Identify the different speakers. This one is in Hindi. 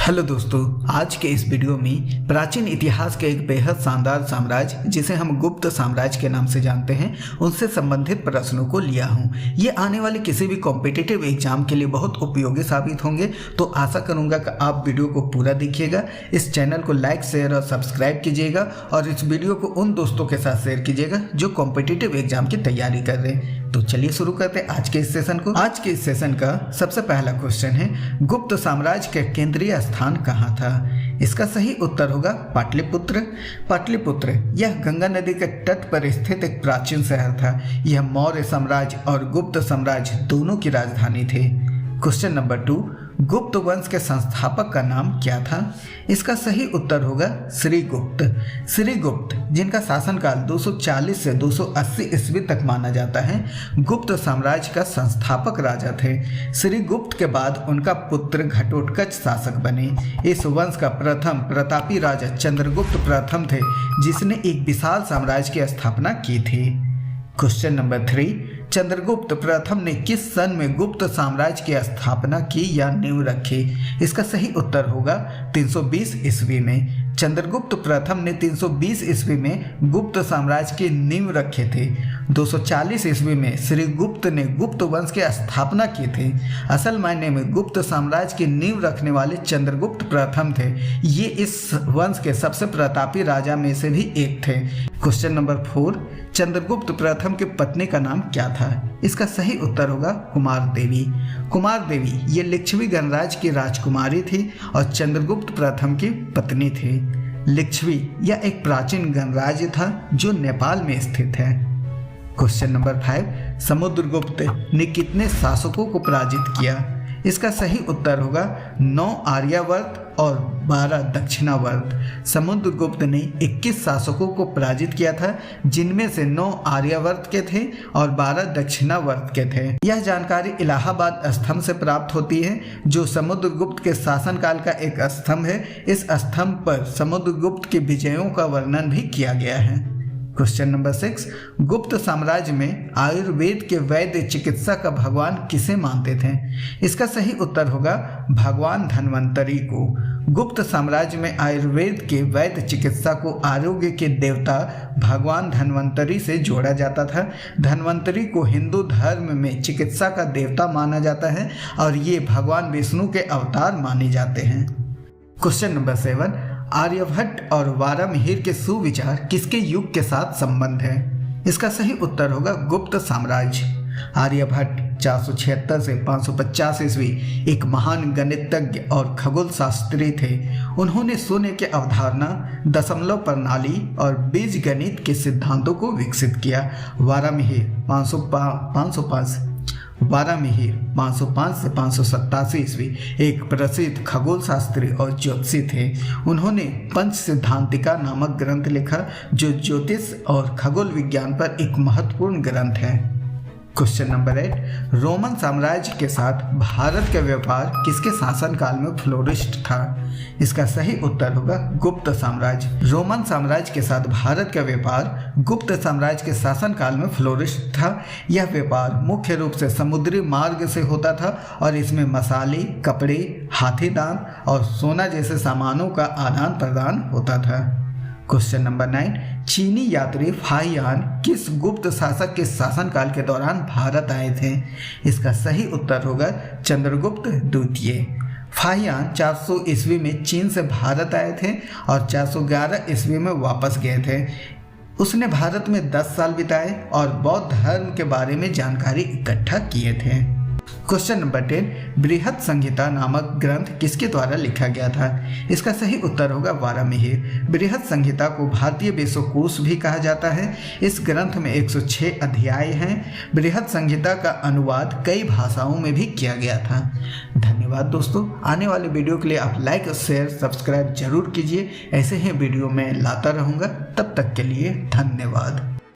Speaker 1: हेलो दोस्तों, आज के इस वीडियो में प्राचीन इतिहास के एक बेहद शानदार साम्राज्य जिसे हम गुप्त साम्राज्य के नाम से जानते हैं उनसे संबंधित प्रश्नों को लिया हूं। ये आने वाले किसी भी कॉम्पिटिटिव एग्जाम के लिए बहुत उपयोगी साबित होंगे, तो आशा करूंगा कि आप वीडियो को पूरा देखिएगा। इस चैनल को लाइक, शेयर और सब्सक्राइब कीजिएगा और इस वीडियो को उन दोस्तों के साथ शेयर कीजिएगा जो कॉम्पिटिटिव एग्जाम की तैयारी कर रहे हैं। तो चलिए शुरू करते हैं आज के इस सेशन को। आज के इस सेशन का सबसे पहला क्वेश्चन है, गुप्त साम्राज्य के केंद्रीय स्थान कहाँ था? इसका सही उत्तर होगा पाटलिपुत्र। पाटलिपुत्र यह गंगा नदी के तट पर स्थित एक प्राचीन शहर था। यह मौर्य साम्राज्य और गुप्त साम्राज्य दोनों की राजधानी थी। क्वेश्चन नंबर 2, गुप्त वंश के संस्थापक का नाम क्या था? इसका सही उत्तर होगा श्रीगुप्त। श्रीगुप्त जिनका शासनकाल 240 से 280 ईस्वी तक माना जाता है, गुप्त साम्राज्य का संस्थापक राजा थे। श्रीगुप्त के बाद उनका पुत्र घटोत्कच शासक बने। इस वंश का प्रथम प्रतापी राजा चंद्रगुप्त प्रथम थे, जिसने एक विशाल साम्राज्य की स्थापना की थी। क्वेश्चन नंबर 3, चंद्रगुप्त प्रथम ने किस सन में गुप्त साम्राज्य की स्थापना की या नींव रखी? इसका सही उत्तर होगा 320 ईस्वी में। चंद्रगुप्त प्रथम ने 320 ईस्वी में गुप्त साम्राज्य की नींव रखे थे। 240 ईस्वी में श्रीगुप्त ने गुप्त वंश की स्थापना की थी। असल मायने में गुप्त साम्राज्य की नींव रखने वाले चंद्रगुप्त प्रथम थे। ये इस वंश के सबसे प्रतापी राजा में से भी एक थे। क्वेश्चन नंबर 4, चंद्रगुप्त प्रथम की पत्नी का नाम क्या था? इसका सही उत्तर होगा कुमार देवी। कुमार देवी ये लिच्छवी गणराज्य की राजकुमारी थी और चंद्रगुप्त प्रथम की पत्नी थी। लिच्छवी यह एक प्राचीन गणराज्य था जो नेपाल में स्थित है। क्वेश्चन नंबर 5, समुद्रगुप्त ने कितने शासकों को पराजित किया? इसका सही उत्तर होगा 9 आर्यावर्त और 12 दक्षिणावर्त। समुद्रगुप्त ने 21 शासकों को पराजित किया था, जिनमें से 9 आर्यावर्त के थे और 12 दक्षिणावर्त के थे। यह जानकारी इलाहाबाद स्तंभ से प्राप्त होती है, जो समुद्रगुप्त के शासनकाल का एक स्तंभ है। इस स्तंभ पर समुद्रगुप्त के विजयों का वर्णन भी किया गया है। क्वेश्चन नंबर 6, गुप्त साम्राज्य में आयुर्वेद के वैद्य चिकित्सा का भगवान किसे मानते थे? इसका सही उत्तर होगा भगवान धन्वंतरी को। गुप्त साम्राज्य में आयुर्वेद के वैद्य चिकित्सा को आरोग्य के देवता भगवान धन्वंतरी से जोड़ा जाता था। धन्वंतरी को हिंदू धर्म में चिकित्सा का देवता माना जाता है और ये भगवान विष्णु के अवतार माने जाते हैं। क्वेश्चन नंबर 7, आर्यभट्ट और वारामिहिर के सुविचार किसके युग के साथ संबंध है? इसका सही उत्तर होगा गुप्त साम्राज्य। आर्यभट्ट 476 से 550 ईस्वी एक महान गणितज्ञ और खगोल शास्त्री थे। उन्होंने शून्य की अवधारणा, दशमलव प्रणाली और बीज गणित के सिद्धांतों को विकसित किया। वारामिहिर 505 से 587 ईस्वी एक प्रसिद्ध खगोल शास्त्री और ज्योतिषी थे। उन्होंने पंच सिद्धांतिका नामक ग्रंथ लिखा, जो ज्योतिष और खगोल विज्ञान पर एक महत्वपूर्ण ग्रंथ है। क्वेश्चन नंबर 8, रोमन साम्राज्य के साथ भारत का व्यापार किसके शासनकाल में फ्लोरिस्ट था? इसका सही उत्तर होगा गुप्त साम्राज्य। रोमन साम्राज्य के साथ भारत का व्यापार गुप्त साम्राज्य के शासनकाल में फ्लोरिस्ट था। यह व्यापार मुख्य रूप से समुद्री मार्ग से होता था और इसमें मसाले, कपड़े, हाथी दांत और सोना जैसे सामानों का आदान प्रदान होता था। क्वेश्चन नंबर 9, चीनी यात्री फाहियान किस गुप्त शासक के शासनकाल के दौरान भारत आए थे? इसका सही उत्तर होगा चंद्रगुप्त द्वितीय। फाहियान 400 ईस्वी में चीन से भारत आए थे और 411 ईस्वी में वापस गए थे। उसने भारत में 10 साल बिताए और बौद्ध धर्म के बारे में जानकारी इकट्ठा किए थे। क्वेश्चन नंबर 10, बृहत संहिता नामक ग्रंथ किसके द्वारा लिखा गया था? इसका सही उत्तर होगा वारामिहिर। बृहत संहिता को भारतीय विश्वकोश भी कहा जाता है। इस ग्रंथ में 106 अध्याय हैं। बृहत संहिता का अनुवाद कई भाषाओं में भी किया गया था। धन्यवाद दोस्तों। आने वाले वीडियो के लिए आप लाइक, शेयर, सब्सक्राइब जरूर कीजिए। ऐसे ही वीडियो मैं लाता रहूँगा। तब तक के लिए धन्यवाद।